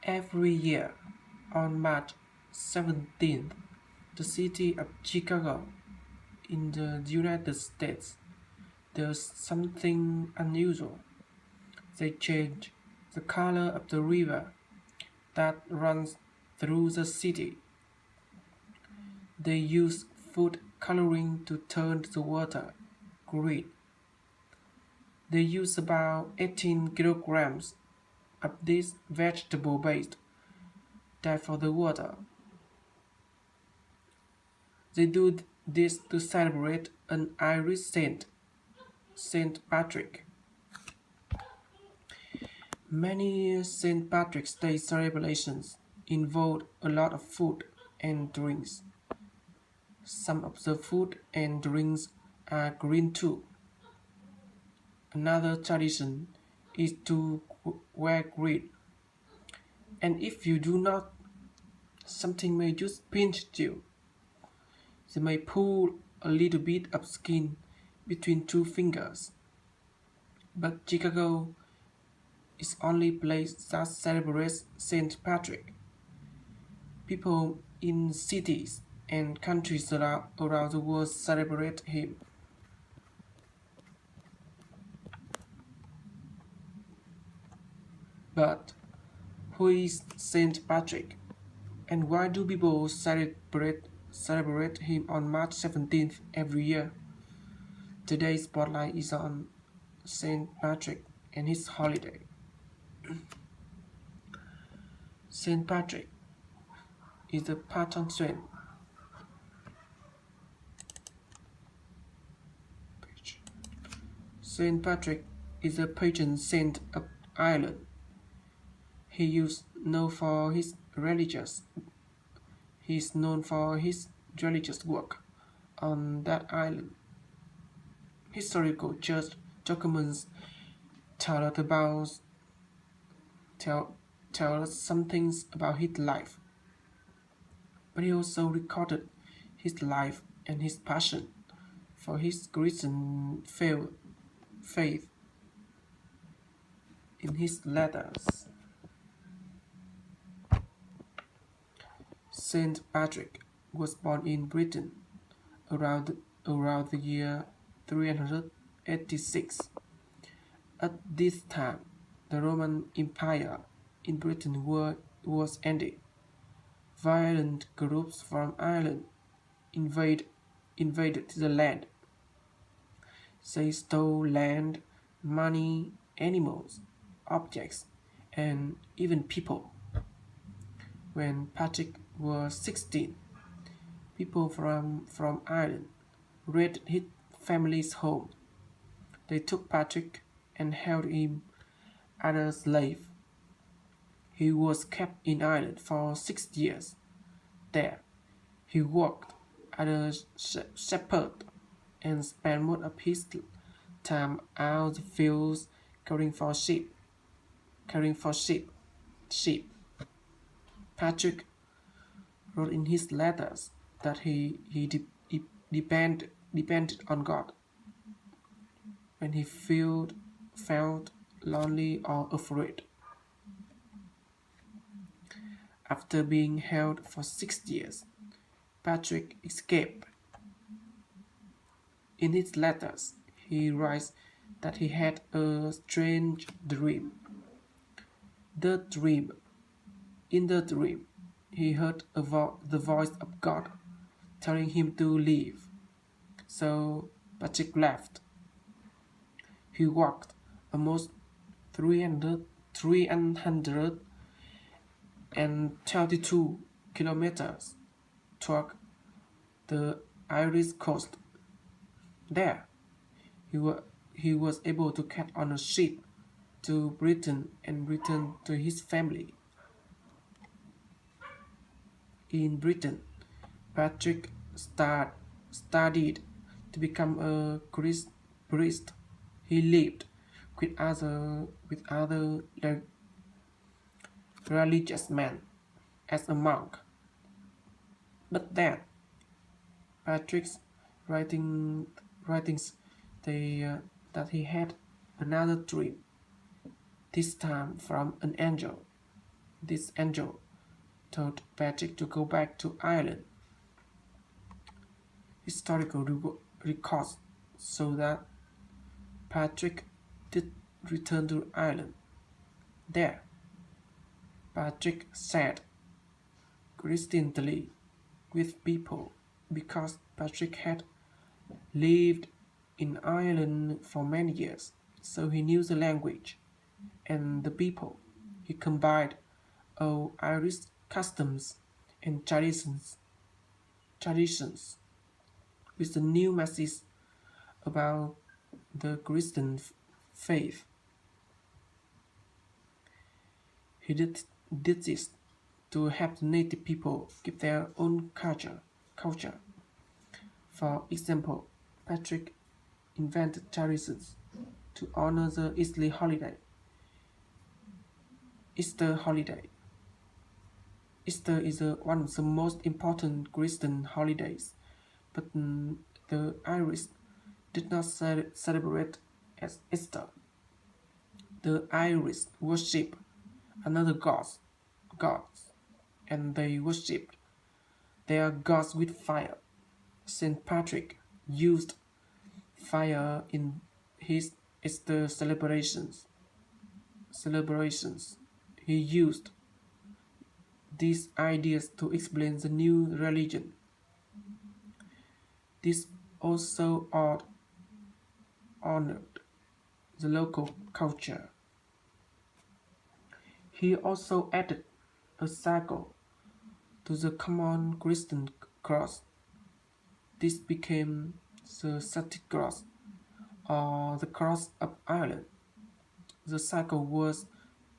Every year, on March 17th, the city of Chicago in the United States does something unusual. They change the color of the river that runs through the city. They use food coloring to turn the water green. They use about 18 kilograms of this vegetable-based dye for the water. They do this to celebrate an Irish saint, Saint Patrick. Many Saint Patrick's Day celebrations involve a lot of food and drinks. Some of the food and drinks are green too. Another tradition is to wear green. And if you do not, something may just pinch you. They may pull a little bit of skin between two fingers. But Chicago is only place that celebrates Saint Patrick. People in cities and countries around the world celebrate him. But who is Saint Patrick? And why do people celebrate him on March 17th every year? Today's spotlight is on Saint Patrick and his holiday. Saint Patrick is the patron saint. Saint Patrick is the patron saint of Ireland. He is known for his religious work on that island. Historical church documents tell us some things about his life, but he also recorded his life and his passion for his Christian faith in his letters. Saint Patrick was born in Britain around the year 386. At this time, the Roman Empire in Britain was ending. Violent groups from Ireland invaded the land. They stole land, money, animals, objects, and even people. When Patrick was 16, people from Ireland raided his family's home. They took Patrick and held him as a slave. He was kept in Ireland for 6 years. There, he worked as a shepherd and spent most of his time out the fields caring for sheep. Patrick wrote in his letters that he depended on God when he felt lonely or afraid. After being held for 6 years, Patrick escaped. In his letters, he writes that he had a strange dream. In the dream, he heard the voice of God telling him to leave. So Patrick left. He walked almost 332 kilometers toward the Irish coast. There, he was able to get on a ship to Britain and return to his family. In Britain, Patrick studied to become a priest. He lived with other religious men as a monk. But then, Patrick's writings that he had another dream, this time from an angel. This angel told Patrick to go back to Ireland. Historical records show that Patrick did return to Ireland. There, Patrick sat Christianly with people because Patrick had lived in Ireland for many years, so he knew the language and the people. He combined old Irish customs and traditions with the new message about the Christian faith. He did this to help the native people keep their own culture. For example, Patrick invented traditions to honor the Easter holiday. Easter is one of the most important Christian holidays, but the Irish did not celebrate as Easter. The Irish worship another gods, and they worshipped their gods with fire. Saint Patrick used fire in his Easter celebrations. He used these ideas to explain the new religion. This also honored the local culture. He also added a circle to the common Christian cross. This became the Celtic cross, or the cross of Ireland. The circle was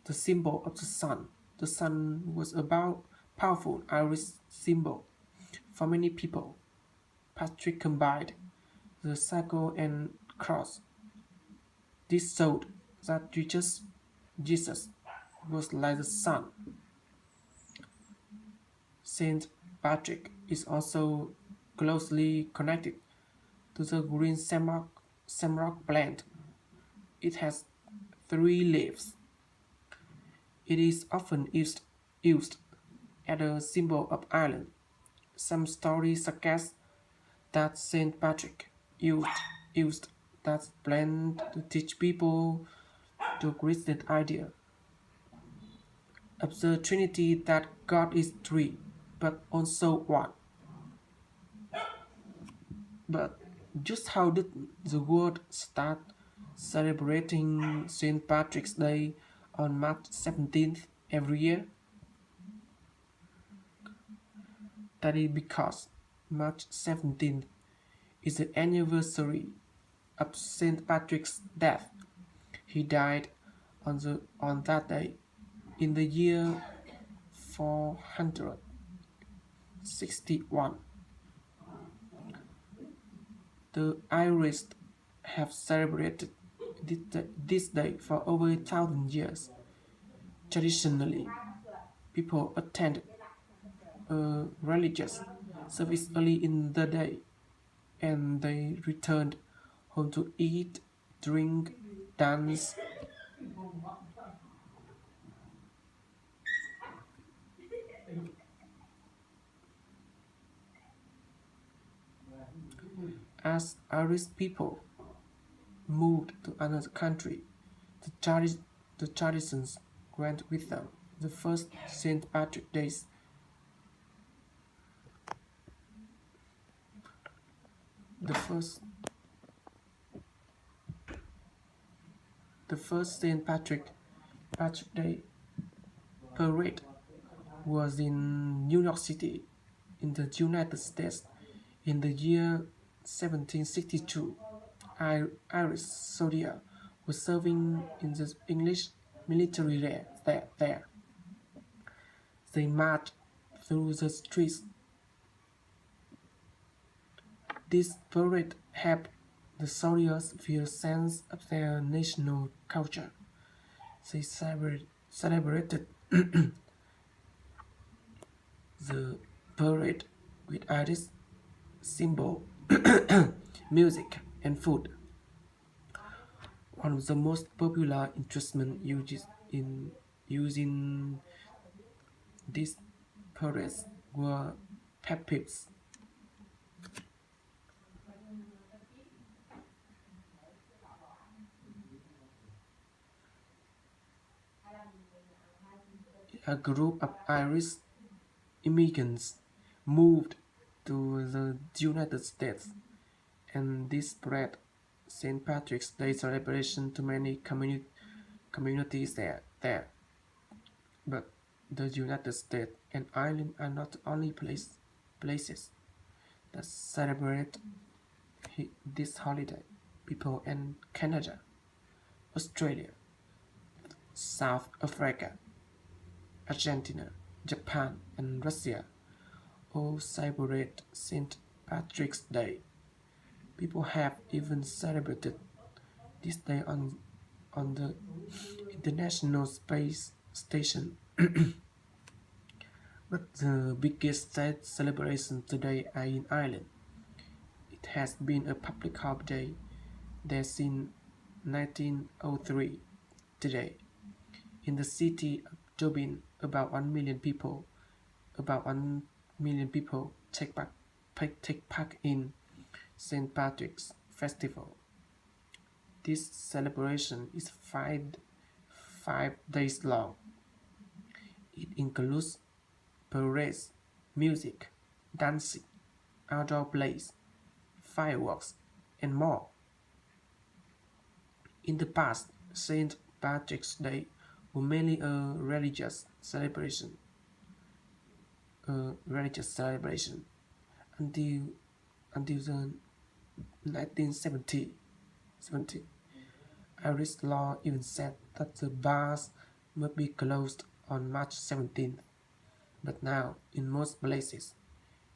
the symbol of the sun. The sun was a powerful Irish symbol for many people. Patrick combined the circle and cross. This showed that Jesus was like the sun. Saint Patrick is also closely connected to the green shamrock plant. It has 3 leaves. It is often used as a symbol of Ireland. Some stories suggest that Saint Patrick used that plant to teach people the Christian idea of the Trinity, that God is three, but also one. But just how did the world start celebrating St. Patrick's Day on March 17th every year? That is because March 17th is the anniversary of St. Patrick's death. He died on that day in the year 461. The Irish have celebrated this day for over 1,000 years. Traditionally, people attend a religious service early in the day, and they returned home to eat, drink, dance. As Irish people moved to another country, the traditions went with them. The first St. Patrick's Days the first Patrick Day parade was in New York City, in the United States, in the year 1762. Irish soldiers were serving in the English military there. They marched through the streets. This parade helped the soldiers feel a sense of their national culture. They celebrated the parade with Irish symbol, music, and food. One of the most popular instruments used in These parades were pep. A group of Irish immigrants moved to the United States, and this spread St. Patrick's Day celebration to many communities there. But the United States and Ireland are not the only places that celebrate this holiday. People in Canada, Australia, South Africa, Argentina, Japan, and Russia all celebrate St. Patrick's Day. People have even celebrated this day on the International Space Station. But the biggest state celebrations today are in Ireland. It has been a public holiday there since 1903. Today, in the city of Dublin, about 1 million people take part in St. Patrick's Festival. This celebration is five days long. It includes parades, music, dancing, outdoor plays, fireworks, and more. In the past, St. Patrick's Day was mainly a religious celebration until the 1970. Irish law even said that the bars must be closed on March 17th. But now, in most places,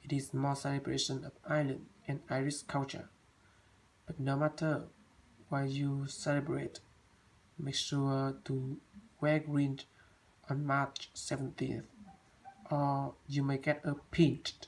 it is more celebration of Ireland and Irish culture. But no matter what you celebrate, make sure to wear green on March 17th, or you may get a pinched.